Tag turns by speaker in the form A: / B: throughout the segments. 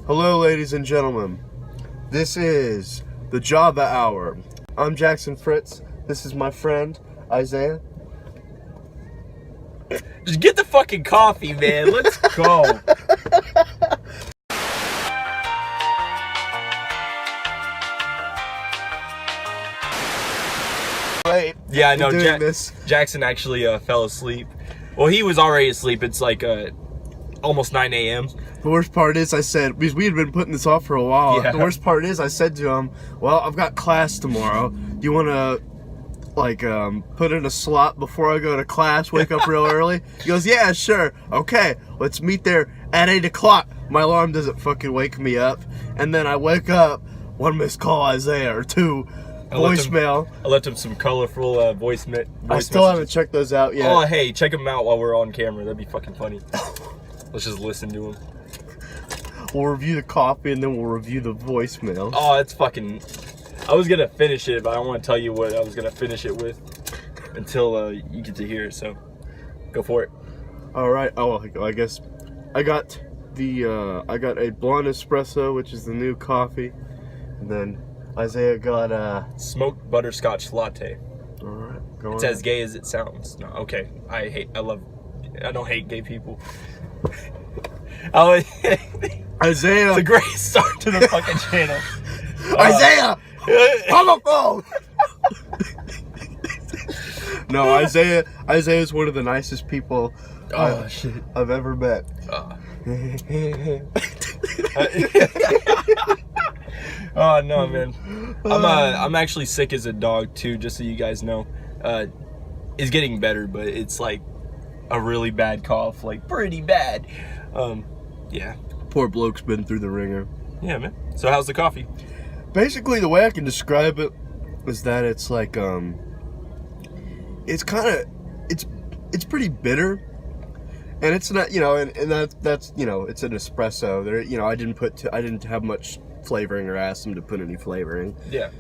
A: Hello, ladies and gentlemen. This is the Java Hour. I'm Jackson Fritz. This is my friend, Isaeah.
B: Just get the fucking coffee, man. Let's go.
A: Wait.
B: Yeah, I know.
A: This.
B: Jackson actually fell asleep. Well, he was already asleep. It's like almost 9 a.m.
A: The worst part is I said, because we had been putting this off for a while,
B: Yeah.
A: The worst part is I said to him, well, I've got class tomorrow. Do you want to, put in a slot before I go to class, wake up real early? He goes, yeah, sure. Okay, let's meet there at 8 o'clock. My alarm doesn't fucking wake me up. And then I wake up, one missed call, Isaeah, or two, voicemail.
B: I left him some colorful voice
A: I still haven't checked those out yet.
B: Oh, hey, check them out while we're on camera. That'd be fucking funny. Let's just listen to him.
A: We'll review the coffee and then we'll review the voicemail.
B: Oh, it's fucking... I was going to finish it, but I don't want to tell you what I was going to finish it with until you get to hear it, so go for it.
A: All right. Oh, I guess I got a blonde espresso, which is the new coffee, and then Isaeah got a
B: Smoked Butterscotch Latte.
A: All right. Go on.
B: It's as gay as it sounds. No, okay. I don't hate gay people. Oh,
A: Isaeah.
B: it's a great start to the fucking channel.
A: Isaeah, on the phone. No, Isaeah is one of the nicest people I've ever met.
B: Oh no, man. I'm actually sick as a dog too, just so you guys know. It's getting better, but it's like a really bad cough, like pretty bad. Yeah.
A: Poor bloke's been through the ringer.
B: Yeah, man. So how's the coffee?
A: Basically, the way I can describe it is that it's like it's pretty bitter, and it's not, and that's it's an espresso. There, I didn't have much flavoring or ask them to put any flavoring.
B: Yeah.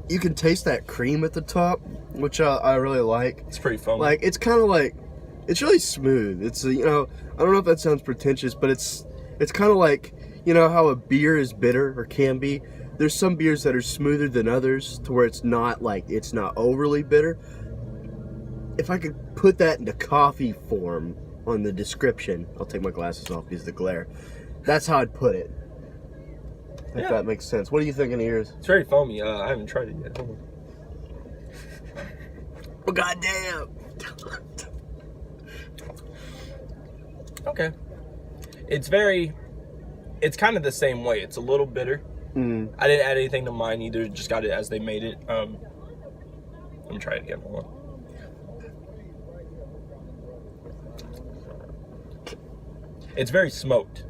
A: You can taste that cream at the top, which I really like.
B: It's pretty foamy.
A: Like, it's kind of like, it's really smooth. It's, I don't know if that sounds pretentious, but it's kind of like, how a beer is bitter or can be. There's some beers that are smoother than others to where it's not overly bitter. If I could put that into coffee form on the description, I'll take my glasses off because of the glare. That's how I'd put it. If that makes sense. What do you think in yours?
B: It's very foamy. I haven't tried it yet.
A: Oh, goddamn.
B: Okay. It's kind of the same way. It's a little bitter.
A: Mm.
B: I didn't add anything to mine either. Just got it as they made it. Let me try it again. Hold on. It's very smoked.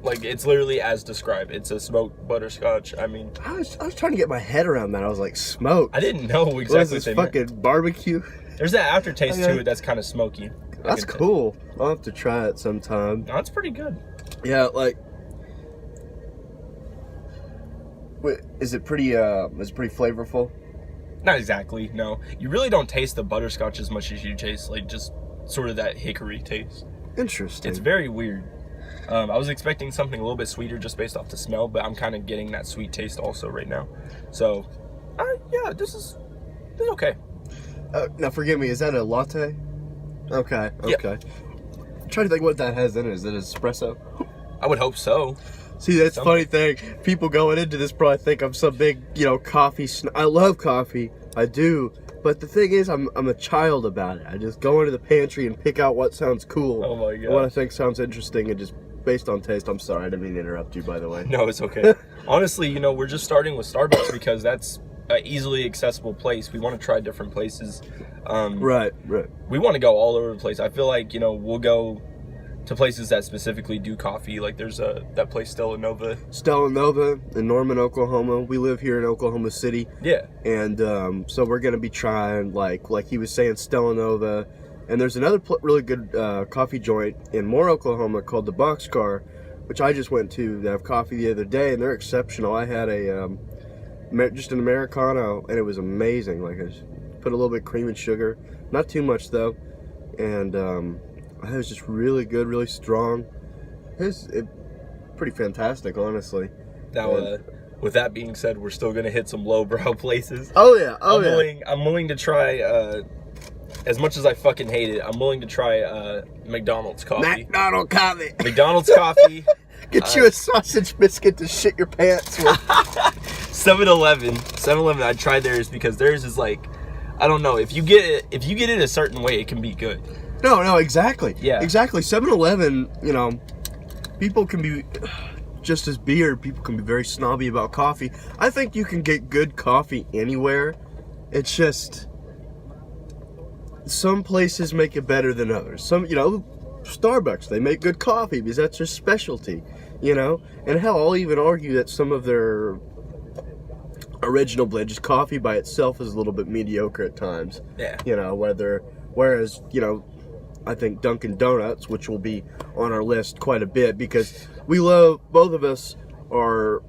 B: Like, it's literally as described. It's a smoked butterscotch. I mean,
A: I was trying to get my head around that. I was like, smoked?
B: I didn't know exactly
A: what is this, fucking barbecue?
B: There's that aftertaste to it that's kind of smoky.
A: That's cool. I'll have to try it sometime.
B: No, it's pretty good.
A: Yeah, wait, is it pretty flavorful?
B: Not exactly, no. You really don't taste the butterscotch as much as you taste, like, just sort of that hickory taste.
A: Interesting.
B: It's very weird. I was expecting something a little bit sweeter just based off the smell, but I'm kind of getting that sweet taste also right now. So, yeah, this is okay.
A: Now, forgive me, is that a latte? Okay.
B: Yeah.
A: I'm trying to think what that has in it. Is it espresso?
B: I would hope so.
A: See, that's the funny thing. People going into this probably think I'm some big, coffee. I love coffee. I do. But the thing is, I'm a child about it. I just go into the pantry and pick out what sounds cool.
B: Oh my god.
A: What I think sounds interesting, and just based on taste. I'm sorry, I didn't mean to interrupt you, by the way.
B: No, it's okay. Honestly, we're just starting with Starbucks because that's an easily accessible place. We want to try different places.
A: Right.
B: We want to go all over the place. I feel like, we'll go to places that specifically do coffee. Like, there's that place, Stella Nova in Norman, Oklahoma. We live here in Oklahoma City. Yeah.
A: And so we're going to be trying, like he was saying, Stella Nova. And there's another really good coffee joint in Moore, Oklahoma called the Boxcar, which I just went to have coffee the other day, and they're exceptional. I had just an Americano, and it was amazing. Like, I just put a little bit of cream and sugar. Not too much, though. And it was just really good, really strong. pretty fantastic, honestly.
B: Now, with that being said, we're still gonna hit some lowbrow places.
A: Oh yeah,
B: I'm willing to try. As much as I fucking hate it, I'm willing to try McDonald's coffee.
A: McDonald's coffee.
B: McDonald's coffee.
A: Get you a sausage biscuit to shit your pants with.
B: 7-Eleven. 7-Eleven. I tried theirs because theirs is like, I don't know. If you get it a certain way, it can be good.
A: No, exactly.
B: Yeah.
A: Exactly. 7-Eleven, you know, people can be just as beer. People can be very snobby about coffee. I think you can get good coffee anywhere. It's just some places make it better than others. Some, you know, Starbucks, they make good coffee because that's their specialty, you know. And hell, I'll even argue that some of their original blend, just coffee by itself, is a little bit mediocre at times.
B: Yeah.
A: You know, whereas, you know, I think Dunkin' Donuts, which will be on our list quite a bit because we love, both of us are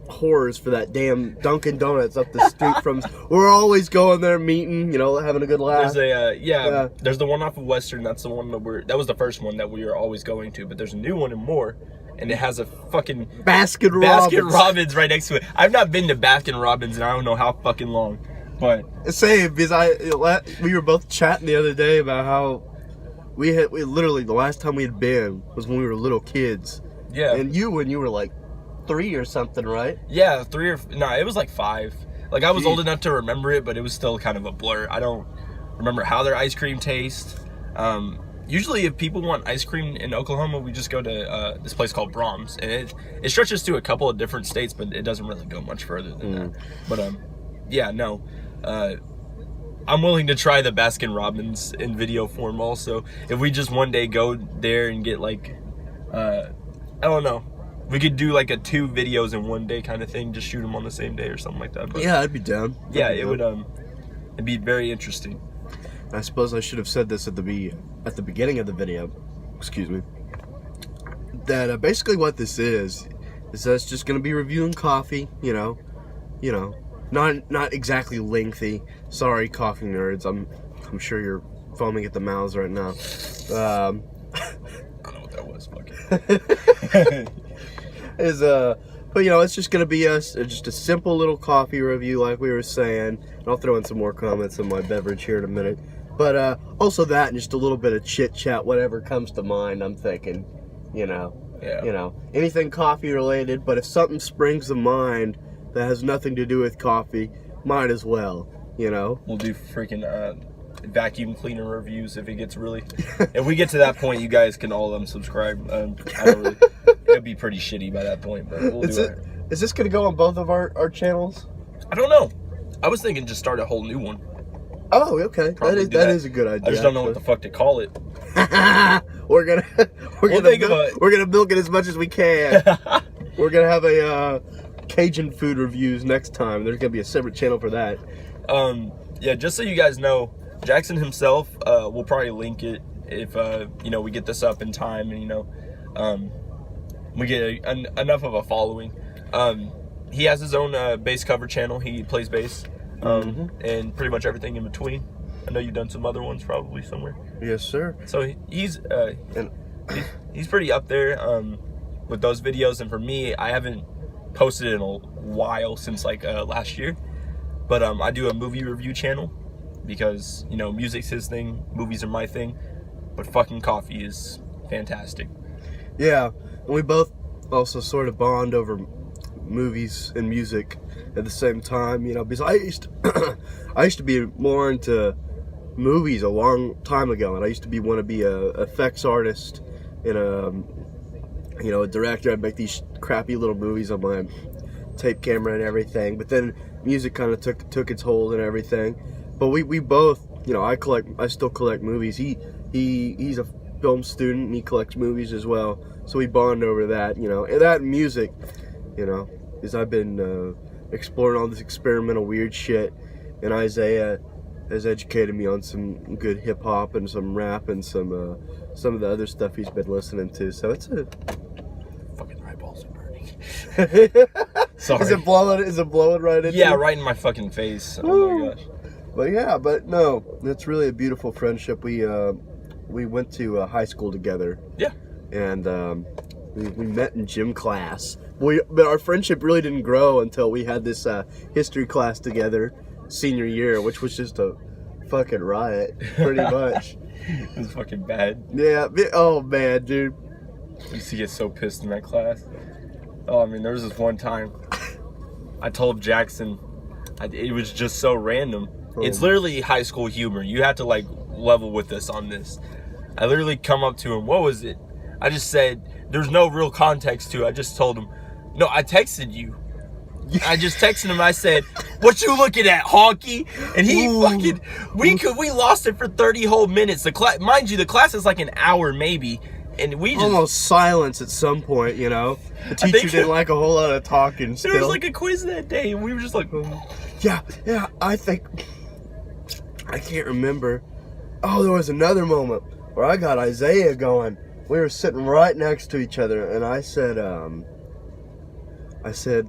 A: whores for that damn Dunkin' Donuts up the street from. We're always going there, meeting, you know, having a good laugh.
B: There's there's the one off of Western. That's the one that was the first one that we were always going to. But there's a new one in Moore, and it has a fucking
A: Baskin
B: Robbins right next to it. I've not been to Baskin Robbins in I don't know how fucking long, but
A: same because we were both chatting the other day about how we literally the last time we had been was when we were little kids.
B: Yeah.
A: And when you were like 3 or something, right?
B: Yeah, it was like 5. Like I was old enough to remember it, but it was still kind of a blur. I don't remember how their ice cream tastes. Usually if people want ice cream in Oklahoma, we just go to this place called Brahms, and it stretches to a couple of different states, but it doesn't really go much further than that. But yeah, no. I'm willing to try the Baskin Robbins in video form also. If we just one day go there and get like I don't know. We could do like a 2 videos in one day kind of thing, just shoot them on the same day or something like that. But
A: yeah, I'd be down.
B: It'd be very interesting.
A: I suppose I should have said this at the beginning of the video. Excuse me. That basically what this is us just gonna be reviewing coffee. You know, not exactly lengthy. Sorry, coffee nerds. I'm sure you're foaming at the mouths right now.
B: I don't know what that was. Fucking.
A: But you know, it's just gonna be just a simple little coffee review, like we were saying. And I'll throw in some more comments on my beverage here in a minute. But also that, and just a little bit of chit chat, whatever comes to mind. I'm thinking, you know, anything coffee related. But if something springs to mind that has nothing to do with coffee, might as well, you know.
B: We'll do freaking vacuum cleaner reviews if it gets really. If we get to that point, you guys can all unsubscribe. I don't really. It'd be pretty shitty by that point, but we'll do it.
A: Is this gonna go on both of our channels?
B: I don't know. I was thinking just start a whole new one.
A: Oh, okay. That is a good idea.
B: I just don't know what the fuck to call it.
A: we're gonna milk it as much as we can. We're gonna have a Cajun food reviews next time. There's gonna be a separate channel for that.
B: Yeah, just so you guys know, Jackson himself will probably link it if we get this up in time and we get enough of a following. He has his own bass cover channel. He plays bass and pretty much everything in between. I know you've done some other ones probably somewhere.
A: Yes, sir.
B: So he's pretty up there with those videos. And for me, I haven't posted in a while since like last year. But I do a movie review channel because music's his thing, movies are my thing. But fucking coffee is fantastic.
A: Yeah, and we both also sort of bond over movies and music at the same time, because I used to be more into movies a long time ago, and I used to want to be a effects artist and a director. I'd make these crappy little movies on my tape camera and everything, but then music kind of took its hold and everything. But we both, I still collect movies. He's a film student and he collects movies as well, so we bond over that, and that music, because I've been exploring all this experimental weird shit, and Isaeah has educated me on some good hip hop and some rap and some of the other stuff he's been listening to. So it's a
B: fucking eyeballs are burning.
A: Sorry. Is it blowing right into?
B: Yeah, right in my fucking face. Oh my gosh.
A: But no, it's really a beautiful friendship. We went to high school together.
B: Yeah.
A: And We met in gym class. But our friendship really didn't grow until we had this history class together senior year, which was just a fucking riot, pretty much.
B: It was fucking bad.
A: Yeah. Oh man, dude.
B: I used to get so pissed in that class. Oh, I mean, there was this one time I told Jackson, it was just so random. It's literally high school humor. You have to like level with us on this. I literally come up to him. What was it? I just said, there's no real context to it. I just told him, no, I texted you. I just texted him. I said, "What you looking at, honky?" And he fucking, we lost it for 30 whole minutes. The class, mind you, the class is like an hour maybe, and we just
A: almost silence at some point. You know, the teacher didn't like a whole lot of talking. Still,
B: there was like a quiz that day, and we were just like,
A: yeah. I think I can't remember. Oh, there was another moment where I got Isaeah going. We were sitting right next to each other, and I said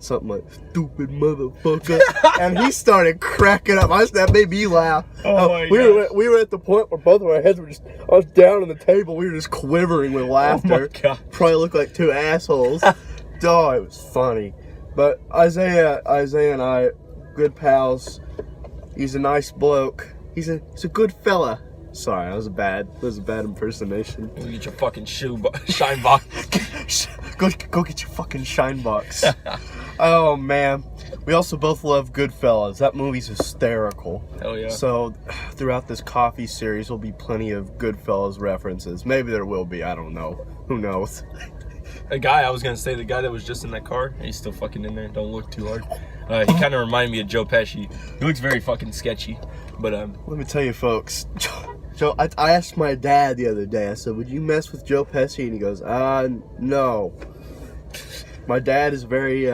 A: something like, "Stupid motherfucker," and he started cracking up. That made me laugh.
B: Oh my
A: God. We were at the point where both of our heads were just, I was down on the table. We were just quivering with laughter.
B: Oh my God.
A: Probably looked like two assholes. Oh, it was funny. But Isaeah and I, good pals. He's a nice bloke. He's a good fella. Sorry, that was a bad impersonation.
B: Go get your fucking shine box.
A: Go get your fucking shine box. Oh man, we also both love Goodfellas. That movie's hysterical.
B: Hell yeah.
A: So throughout this coffee series, there'll be plenty of Goodfellas references. Maybe there will be. I don't know. Who knows?
B: The guy that was just in that car, he's still fucking in there. Don't look too hard. He kind of reminded me of Joe Pesci. He looks very fucking sketchy. But
A: let me tell you, folks. Joe, I asked my dad the other day. I said, "Would you mess with Joe Pesci?" And he goes, no. My dad is very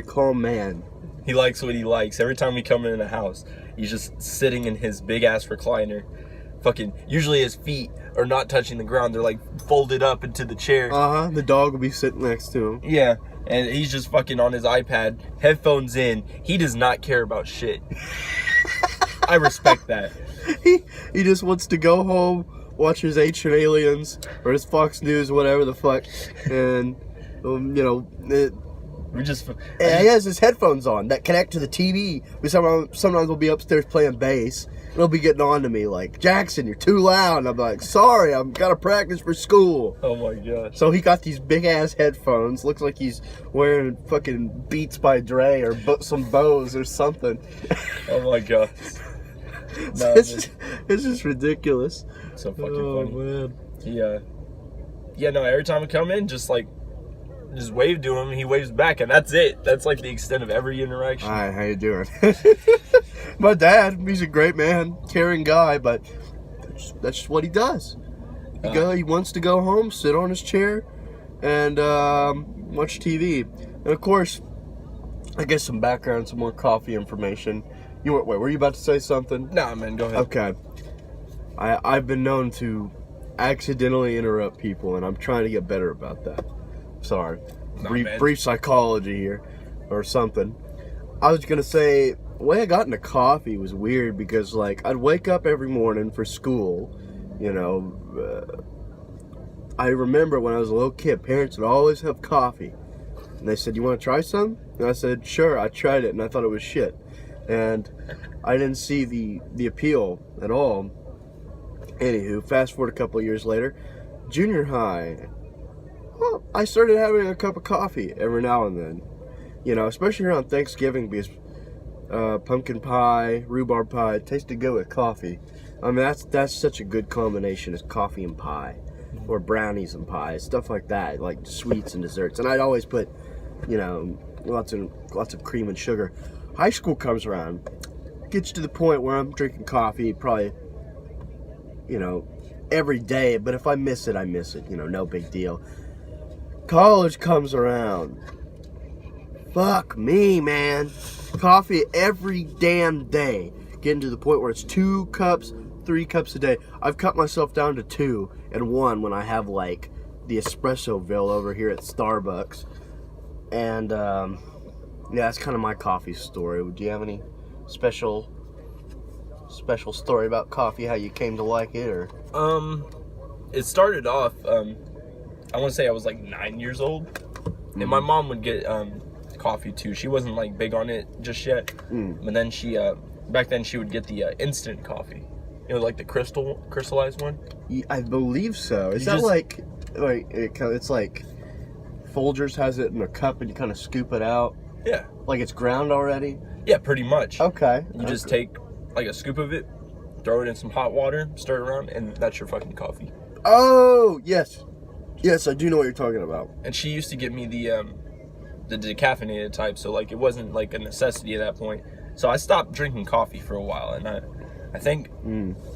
A: calm man.
B: He likes what he likes. Every time we come in the house, he's just sitting in his big ass recliner. Fucking, usually his feet are not touching the ground. They're like folded up into the chair.
A: The dog will be sitting next to him.
B: Yeah, and he's just fucking on his iPad, headphones in. He does not care about shit. I respect that.
A: He just wants to go home, watch his Ancient Aliens or his Fox News, whatever the fuck, and he has his headphones on that connect to the TV. Sometimes we'll be upstairs playing bass. And he'll be getting on to me like, "Jackson, you're too loud." And I'm like, "Sorry, I've got to practice for school."
B: Oh my God.
A: So he got these big ass headphones. Looks like he's wearing fucking Beats by Dre or some Bose or something.
B: Oh my God. No,
A: it's just ridiculous.
B: So fucking funny.
A: Man.
B: No, every time I come in, just wave to him, he waves back, and that's it. That's like the extent of every interaction.
A: Hi, how you doing? My dad, he's a great man, caring guy, but that's just what he does. He wants to go home, sit on his chair, and watch TV. And of course, I guess some background, some more coffee information. Were you about to say something?
B: Nah, man, go ahead.
A: Okay. I've been known to accidentally interrupt people, and I'm trying to get better about that. Sorry. Brief psychology here, or something. I was gonna say, the way I got into coffee was weird because, like, I'd wake up every morning for school, I remember when I was a little kid, parents would always have coffee. And they said, "You want to try some?" And I said, "Sure." I tried it, and I thought it was shit. And I didn't see the appeal at all. Anywho, fast forward a couple of years later, junior high, well, I started having a cup of coffee every now and then. Especially around Thanksgiving because pumpkin pie, rhubarb pie, it tasted good with coffee. I mean, that's such a good combination as coffee and pie. Or brownies and pie, stuff like that, like sweets and desserts. And I'd always put, lots of cream and sugar. High school comes around, gets to the point where I'm drinking coffee probably, every day. But if I miss it, I miss it. No big deal. College comes around. Fuck me, man. Coffee every damn day. Getting to the point where it's 2 cups, 3 cups a day. I've cut myself down to 2 and 1 when I have like the espressoville over here at Starbucks. And that's kind of my coffee story. Do you have any special story about coffee? How you came to like it, or?
B: It started off. I want to say I was like 9 years old, and my mom would get coffee too. She wasn't like big on it just yet, but then she back then she would get the instant coffee, you know, like the crystallized one.
A: I believe so. Is that
B: just,
A: like it's like Folgers has it in a cup and you kind of scoop it out?
B: Yeah.
A: Like it's ground already?
B: Yeah, pretty much.
A: Okay.
B: You just take like a scoop of it, throw it in some hot water, stir it around, and that's your fucking coffee.
A: Oh, yes. Yes, I do know what you're talking about.
B: And she used to give me the decaffeinated type, so like it wasn't like a necessity at that point. So I stopped drinking coffee for a while, and I think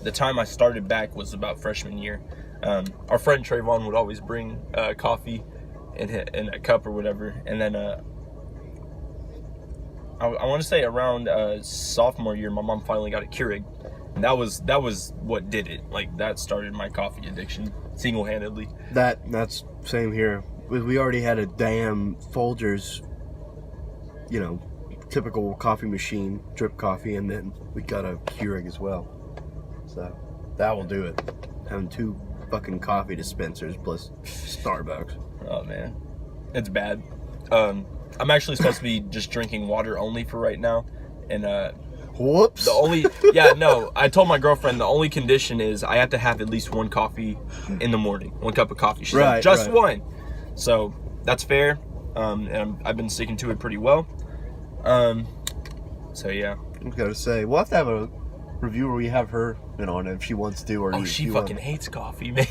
B: the time I started back was about freshman year. Our friend Trayvon would always bring coffee in a cup or whatever, and then I want to say around sophomore year, my mom finally got a Keurig, and that was what did it. Like that started my coffee addiction single-handedly.
A: That's same here. We already had a damn Folgers, you know, typical coffee machine, drip coffee, and then we got a Keurig as well. So that will do it. Having 2 fucking coffee dispensers plus Starbucks.
B: Oh man, it's bad. I'm actually supposed to be just drinking water only for right now, and
A: whoops.
B: I told my girlfriend the only condition is I have to have at least 1 coffee in the morning, 1 cup of coffee. She's like, just one. So that's fair, and I've been sticking to it pretty well. So yeah.
A: I was gotta say, we'll have to have a review where we have her in on it if she wants to, or
B: she fucking hates coffee, man.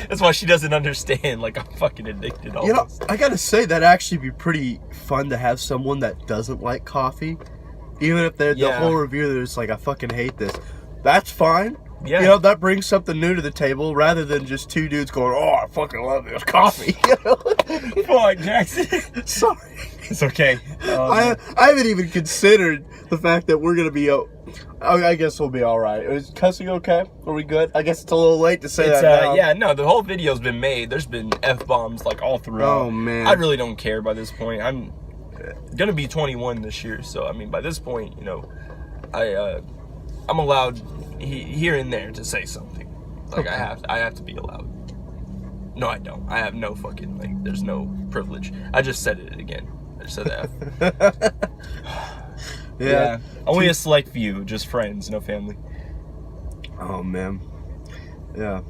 B: That's why she doesn't understand. Like I'm fucking addicted. Almost.
A: You know, I gotta say that actually be pretty fun to have someone that doesn't like coffee, even if they're the whole review. They're just like, I fucking hate this. That's fine.
B: Yeah.
A: You know, that brings something new to the table rather than just 2 dudes going, oh, I fucking love this coffee. You know?
B: Fuck, Jackson.
A: Sorry.
B: It's okay.
A: I haven't even considered the fact that we're going to be, I guess we'll be all right. Is cussing okay? Are we good? I guess it's a little late to say that now.
B: Yeah, no, the whole video's been made. There's been F-bombs like all throughout.
A: Oh, man.
B: I really don't care by this point. I'm going to be 21 this year. So, I mean, by this point, you know, I'm allowed here and there to say something. Like, okay. I have to be allowed. No, I don't. I have no fucking, like, there's no privilege. I just said it again. I just said that. Yeah. Only a select few, just friends, no family.
A: Oh, man. Yeah.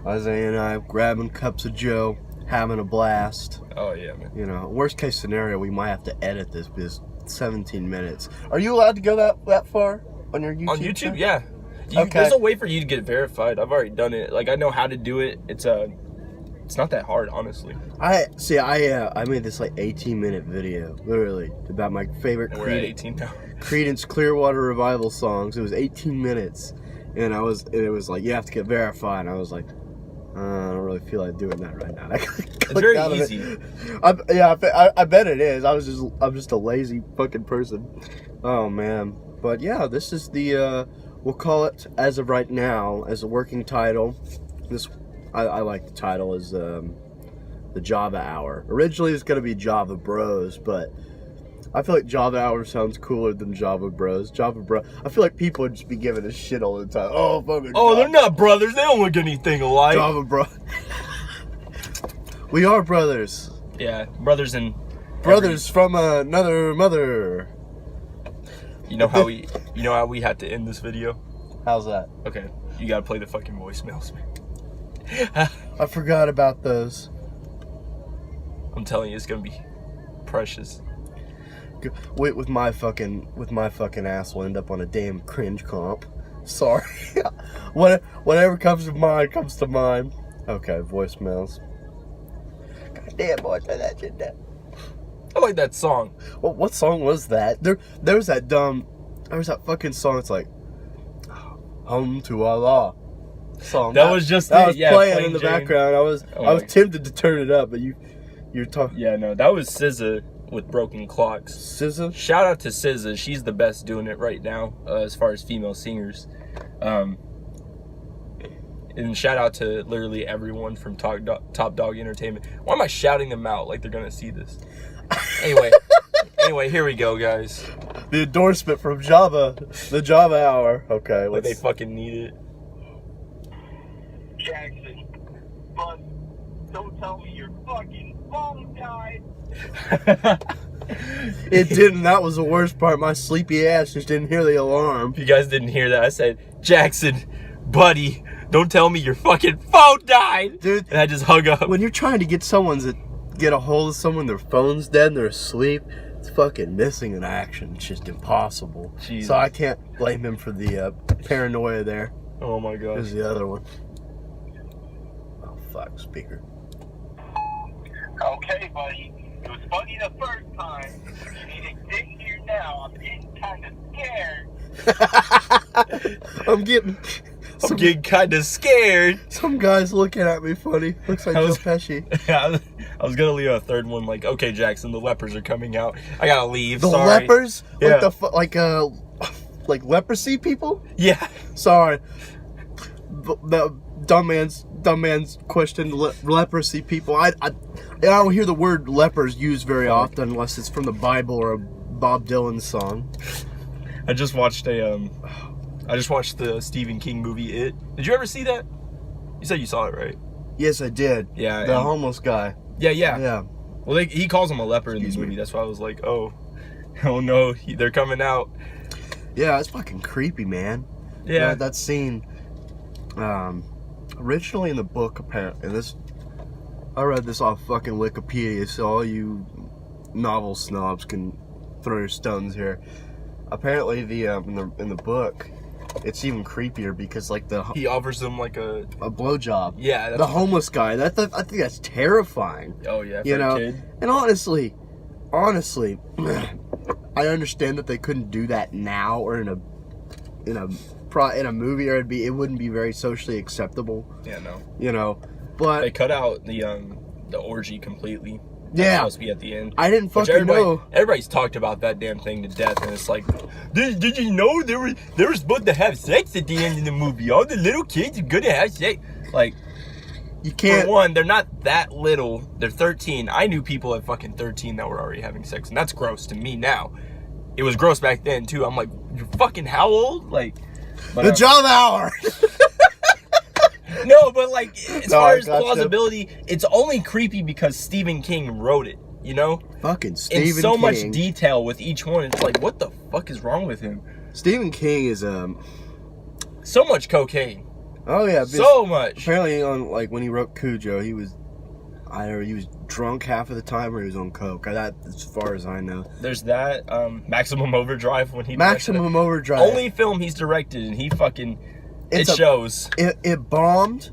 A: Isaiah and I grabbing cups of Joe, having a blast.
B: Oh, yeah, man.
A: You know, worst case scenario, we might have to edit this because 17 minutes. Are you allowed to go that far on your YouTube?
B: On YouTube,
A: channel?
B: yeah.
A: Okay.
B: There's a way for you to get verified. I've already done it. Like, I know how to do it. It's not that hard, honestly.
A: I made this like 18-minute video, literally, about my favorite Creedence Clearwater Revival songs. It was 18 minutes, and it was like, you have to get verified. And I was like, I don't really feel like doing that right now.
B: It's very easy.
A: I bet it is. I'm just a lazy fucking person. Oh man, but yeah, this is the we'll call it, as of right now, as a working title. This I like the title as the Java Hour. Originally, it's gonna be Java Bros, but I feel like Java Hour sounds cooler than Java Bros. I feel like people would just be giving us shit all the time. Oh, fucking.
B: Oh, they're not brothers. They don't look anything alike.
A: Java Bro. We are brothers.
B: Yeah, brothers and
A: brothers from another mother.
B: You know how we had to end this video?
A: How's that?
B: Okay, you gotta play the fucking voicemails, man.
A: I forgot about those.
B: I'm telling you, it's gonna be precious.
A: Wait, with my fucking ass will end up on a damn cringe comp. Sorry. Whatever comes to mind. Okay, voicemails. God damn, boy, turn that shit down.
B: I like that song.
A: Well, what song was that? There was that fucking song. It's like, Home to Allah. Song.
B: That was just
A: that was playing in the
B: Jane.
A: Background. I was tempted to turn it up, but you're talking.
B: Yeah, no, that was SZA with Broken Clocks.
A: SZA?
B: Shout out to SZA. She's the best doing it right now as far as female singers. And shout out to literally everyone from Top Dog Entertainment. Why am I shouting them out like they're gonna see this? Anyway, here we go, guys.
A: The endorsement from Java, the Java Hour. Okay,
B: like they fucking need it.
C: Jackson, but don't fucking phone died.
A: It didn't. That was the worst part. My sleepy ass just didn't hear the alarm.
B: If you guys didn't hear that, I said, Jackson, buddy, don't tell me your fucking phone died.
A: Dude,
B: and I just hung up.
A: when you're trying to get a hold of someone, their phone's dead and they're asleep, it's fucking missing in action. It's just impossible.
B: Jesus.
A: So I can't blame him for the paranoia there.
B: Oh my god.
A: There's the other one. Oh, fuck, speaker.
C: Okay, buddy. It was funny the first time. You need to sit here now. I'm getting kind of scared.
A: I'm getting
B: kind of scared.
A: some guys looking at me funny. Looks like Joe Pesci.
B: I was gonna leave a third one like, okay, Jackson, the lepers are coming out. I gotta leave.
A: The
B: Sorry.
A: lepers?
B: Yeah.
A: Like leprosy people?
B: Yeah.
A: Sorry. The dumb man's questioned leprosy people. I don't hear the word lepers used very often unless it's from the Bible or a Bob Dylan song.
B: I just watched the Stephen King movie It. Did you ever see that? You said you saw it, right?
A: Yes, I did.
B: Yeah.
A: The homeless guy.
B: Yeah.
A: Yeah.
B: Well, he calls him a leper in this movie. That's why I was like, oh no, they're coming out.
A: Yeah, it's fucking creepy, man.
B: Yeah.
A: That scene. Originally in the book, apparently, I read this off fucking Wikipedia, so all you novel snobs can throw your stones here. Apparently, in the book, it's even creepier because
B: He offers them like a
A: blowjob.
B: Yeah, that's
A: the homeless guy. I think that's terrifying.
B: Oh yeah, for
A: You know,
B: a kid.
A: and honestly, I understand that they couldn't do that now or in a movie, or it wouldn't be very socially acceptable.
B: Yeah, no.
A: You know, but
B: They cut out the orgy completely.
A: Yeah.
B: That's supposed to be at the end.
A: I didn't
B: Which
A: fucking know.
B: Everybody's talked about that damn thing to death, and it's like, did you know they were supposed to have sex at the end of the movie? All the little kids are gonna have sex. Like,
A: You can't.
B: for one, they're not that little. They're 13. I knew people at fucking 13 that were already having sex, and that's gross to me now. It was gross back then too. I'm like, you're fucking how old? Like, but,
A: The job hour.
B: no, but like, as
A: No,
B: far
A: I
B: as
A: gotcha.
B: plausibility, it's only creepy because Stephen King wrote it. You know,
A: Fucking
B: in
A: Stephen
B: so
A: King.
B: much detail with each one. It's like, what the fuck is wrong with him?
A: Stephen King is
B: So much cocaine.
A: Oh yeah.
B: So much.
A: Apparently, when he wrote Cujo, he was drunk half of the time, or he was on coke. That, as far as I know.
B: There's that Maximum Overdrive when he
A: Maximum Overdrive.
B: only film he's directed, and he fucking shows.
A: It bombed,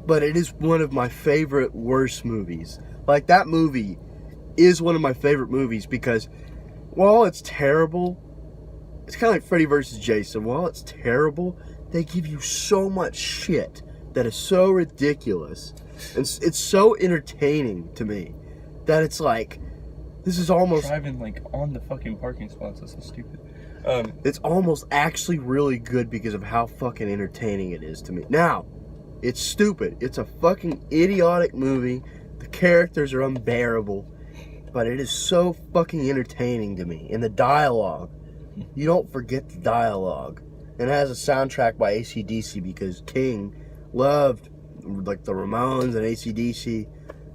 A: but it is one of my favorite worst movies. Like, that movie is one of my favorite movies because while it's terrible, it's kind of like Freddy vs. Jason. While it's terrible, they give you so much shit that is so ridiculous. And it's so entertaining to me that it's like, this is almost...
B: Driving like on the fucking parking spots. That's so stupid.
A: It's almost actually really good because of how fucking entertaining it is to me. Now, it's stupid. It's a fucking idiotic movie. The characters are unbearable. But it is so fucking entertaining to me. And the dialogue. You don't forget the dialogue. And it has a soundtrack by AC/DC because King loved like the Ramones and AC/DC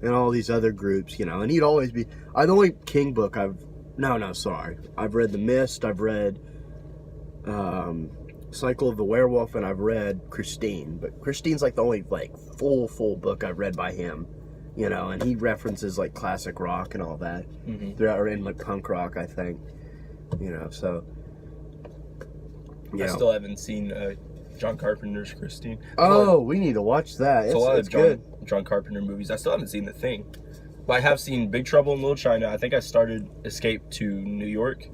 A: and all these other groups, you know. And he'd always be... the only King book I've read The Mist, I've read Cycle of the Werewolf, and I've read Christine. But Christine's like the only like full book I've read by him, you know. And he references like classic rock and all that throughout, in like punk rock, I think, you know. So
B: I still haven't seen John Carpenter's Christine.
A: We need to watch that.
B: It's a lot
A: It's
B: of
A: good.
B: John Carpenter movies. I still haven't seen The Thing. But I have seen Big Trouble in Little China. I think I started Escape to New York.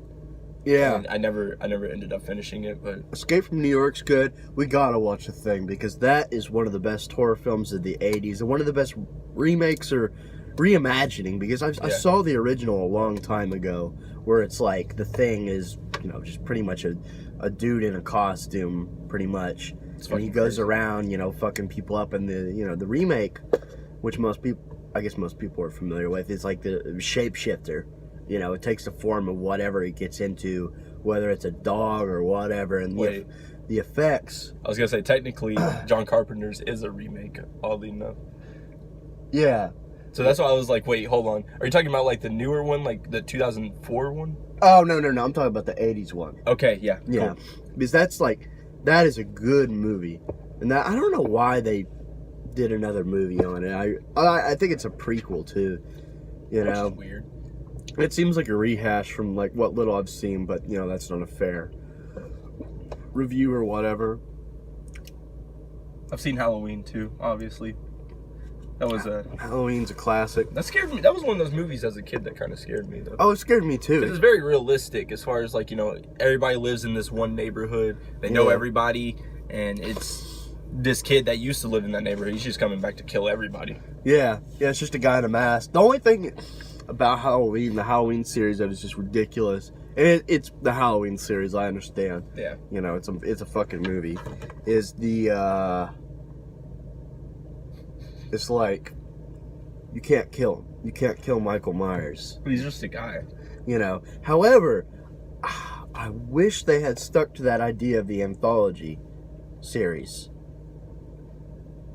A: Yeah.
B: And I never ended up finishing it, but
A: Escape from New York's good. We gotta watch The Thing because that is one of the best horror films of the 80s and one of the best remakes or reimagining, because I saw the original a long time ago where it's like The Thing is, you know, just pretty much a dude in a costume, pretty much. And he goes around, you know, fucking people up. And the remake, which most people are familiar with, is like the shapeshifter. You know, it takes the form of whatever it gets into, whether it's a dog or whatever. And the effects.
B: I was gonna say technically John Carpenter's is a remake, oddly enough.
A: Yeah.
B: So that's why I was like, wait, hold on. Are you talking about like the newer one, like the 2004 one?
A: Oh, no. I'm talking about the 80s one.
B: Okay, yeah.
A: Yeah.
B: Cool.
A: Because that is a good movie. And I don't know why they did another movie on it. I think it's a prequel too. You know,
B: Which is weird.
A: It seems like a rehash from like what little I've seen, but you know that's not a fair review or whatever.
B: I've seen Halloween too, obviously. That was
A: Halloween's a classic.
B: that scared me. That was one of those movies as a kid that kind of scared me though.
A: Oh, it scared me too.
B: It's very realistic as far as like, you know, everybody lives in this one neighborhood. They know everybody, and it's this kid that used to live in that neighborhood. He's just coming back to kill everybody.
A: Yeah, it's just a guy in a mask. The only thing about Halloween, the Halloween series, that is just ridiculous. And it's the Halloween series, I understand.
B: Yeah.
A: You know, it's a fucking movie. Is it's like you can't kill him. You can't kill Michael Myers.
B: But he's just a guy.
A: You know. However, I wish they had stuck to that idea of the anthology series.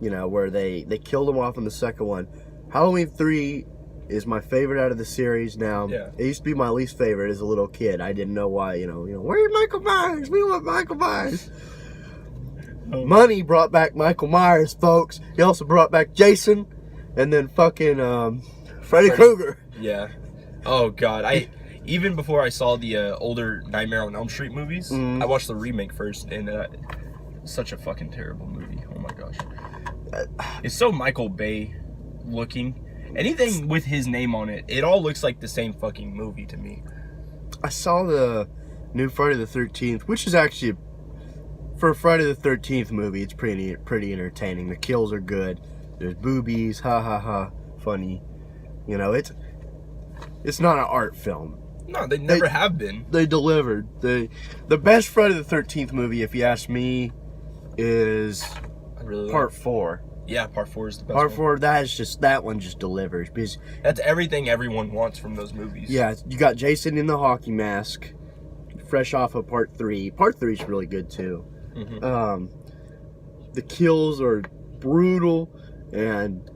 A: You know, where they killed him off in the second one. Halloween 3 is my favorite out of the series now.
B: Yeah.
A: It used to be my least favorite as a little kid. I didn't know why, you know, where's Michael Myers? We want Michael Myers. Money brought back Michael Myers, folks. He also brought back Jason and then fucking Freddy Krueger.
B: Yeah. Oh god, even before I saw the older Nightmare on Elm Street movies, I watched the remake first, and such a fucking terrible movie. Oh my gosh. It's so Michael Bay looking. Anything with his name on it, it all looks like the same fucking movie to me.
A: I saw the new Friday the 13th, which is actually, for a Friday the 13th movie, it's pretty entertaining. The kills are good. There's boobies, ha ha ha, funny. You know, it's not an art film.
B: No, they never have been.
A: They delivered. The best Friday the 13th movie, if you ask me, is Part 4.
B: Yeah, Part 4 is the best
A: Part
B: one.
A: 4, that one just delivers. Because
B: that's everything everyone wants from those movies.
A: yeah, you got Jason in the hockey mask, fresh off of Part 3. Part 3 is really good too.
B: Mm-hmm.
A: The kills are brutal, and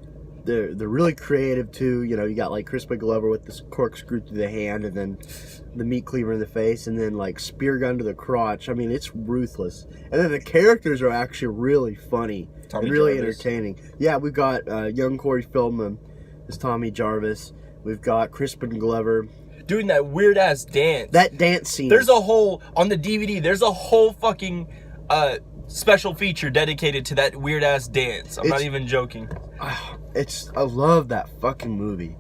A: they're really creative too. You know, you got like Crispin Glover with this corkscrew through the hand, and then the meat cleaver in the face, and then like spear gun to the crotch. I mean, it's ruthless. And then the characters are actually really funny and really entertaining. Yeah, we've got young Corey Feldman as Tommy Jarvis. We've got Crispin Glover
B: doing that weird ass dance.
A: That dance scene.
B: There's a whole on the DVD. There's a whole fucking special feature dedicated to that weird ass dance. I'm not even joking.
A: I love that fucking movie.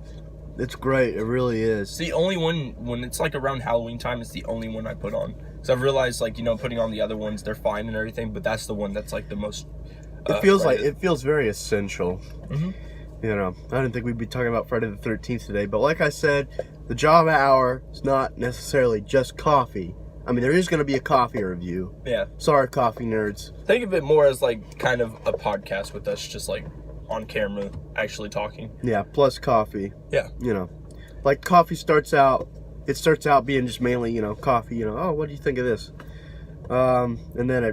A: It's great. It really is.
B: It's the only one when it's like around Halloween time. It's the only one I put on. So I've realized, like, you know, putting on the other ones, they're fine and everything, but that's the one that's like the most.
A: It feels very essential. Mm-hmm. You know, I didn't think we'd be talking about Friday the 13th today, but like I said, the Java Hour is not necessarily just coffee. I mean, there is going to be a coffee review.
B: Yeah.
A: Sorry, coffee nerds.
B: Think of it more as like kind of a podcast with us, just like on camera, actually talking.
A: Yeah, plus coffee.
B: Yeah.
A: You know, like coffee starts out being just mainly, you know, coffee, you know, oh, what do you think of this? And then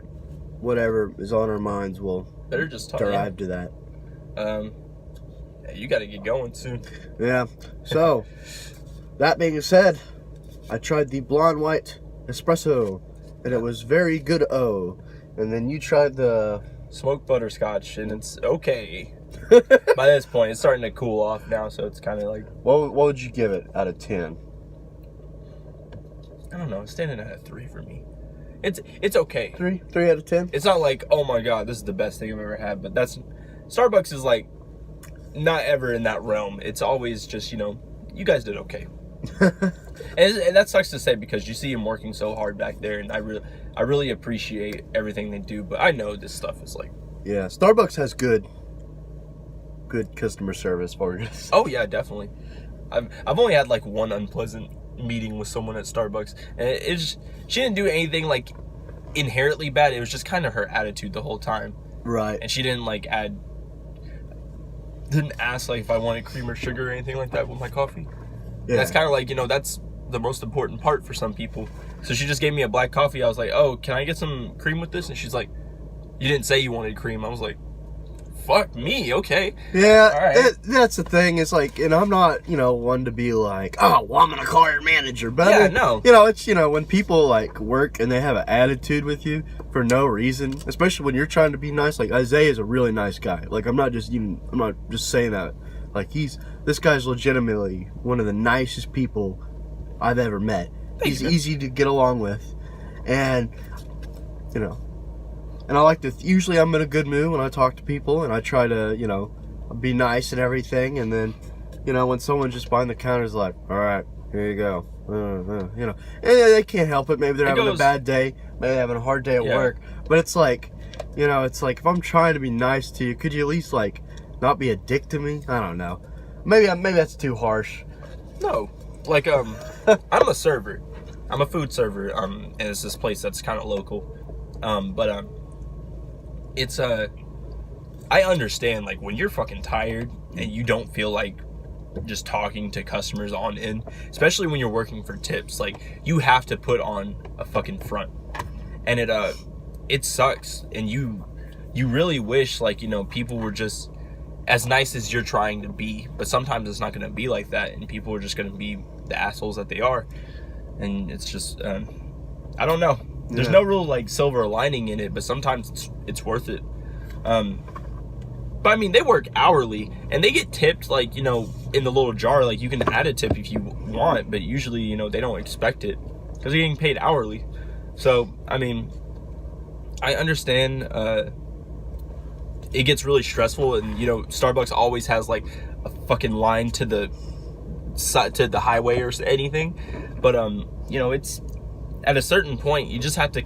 A: whatever is on our minds will
B: better just talk,
A: derive to that.
B: Yeah, you got to get going soon.
A: Yeah. So, that being said, I tried the blonde white espresso, and it was very good. And then you tried the
B: smoked butterscotch, and it's okay. By this point, it's starting to cool off now, so it's kind of like.
A: What would you give it out of 10?
B: I don't know. It's standing at a 3 for me. It's okay.
A: 3 out of 10.
B: It's not like, oh my god, this is the best thing I've ever had, but that's Starbucks is like not ever in that realm. It's always just, you know, you guys did okay. and that sucks to say because you see them working so hard back there, and I really appreciate everything they do, but I know this stuff is like.
A: Yeah, Starbucks has good customer service for you.
B: Oh yeah, definitely. I've only had like one unpleasant meeting with someone at Starbucks, and she didn't do anything like inherently bad. It was just kind of her attitude the whole time.
A: Right.
B: And she didn't ask like if I wanted cream or sugar or anything like that with my coffee. Yeah. That's kind of like, you know, that's the most important part for some people. So she just gave me a black coffee. I was like, oh, can I get some cream with this? And she's like, you didn't say you wanted cream. I was like, fuck me, okay.
A: Yeah,
B: All right.
A: that's the thing. It's like, and I'm not, one to be like, oh, well, I'm gonna call your manager. But
B: Yeah,
A: I mean,
B: no.
A: it's when people like work and they have an attitude with you for no reason, especially when you're trying to be nice. Like Isaeah is a really nice guy. Like I'm not just saying that. Like this guy's legitimately one of the nicest people I've ever met. He's easy to get along with, and and I like to. Usually, I'm in a good mood when I talk to people, and I try to be nice and everything. And then, when someone just behind the counter is like, "All right, here you go," and they can't help it. Maybe they're having a bad day. Maybe they're having a hard day at work. But it's like, it's like if I'm trying to be nice to you, could you at least like not be a dick to me? I don't know. Maybe that's too harsh.
B: No, like I'm a server. I'm a food server. And it's this place that's kind of local. But it's I understand like when you're fucking tired and you don't feel like just talking to customers on in, especially when you're working for tips, like you have to put on a fucking front, and it sucks, and you really wish like people were just as nice as you're trying to be, but sometimes it's not going to be like that, and people are just going to be the assholes that they are, and it's just I don't know. There's no real like silver lining in it, but sometimes it's worth it. But I mean, they work hourly and they get tipped like in the little jar. Like you can add a tip if you want, but usually they don't expect it because they're getting paid hourly. So I mean, I understand. It gets really stressful, and Starbucks always has like a fucking line to the highway or anything. But it's at a certain point you just have to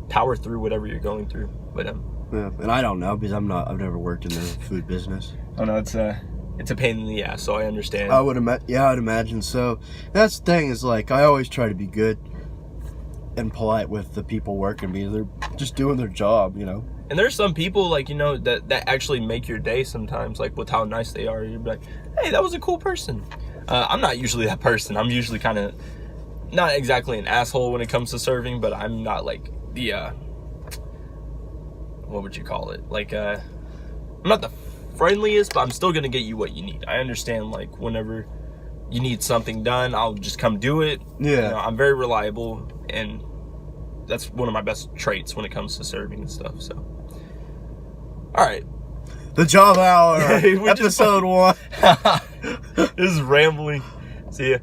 B: power through whatever you're going through. But
A: yeah, and I don't know because I've never worked in the food business.
B: Oh no, it's a pain in the ass, so I understand.
A: I'd imagine so. That's the thing is like I always try to be good and polite with the people working me. They're just doing their job,
B: And there's some people like that actually make your day sometimes, like with how nice they are. You're like, hey, that was a cool person. I'm not usually that person. I'm usually kind of not exactly an asshole when it comes to serving, but I'm not like the what would you call it? Like I'm not the friendliest, but I'm still gonna get you what you need. I understand like whenever you need something done, I'll just come do it.
A: Yeah.
B: I'm very reliable, and that's one of my best traits when it comes to serving and stuff. So, all right.
A: The Job Hour, episode 1.
B: This is rambling. See ya.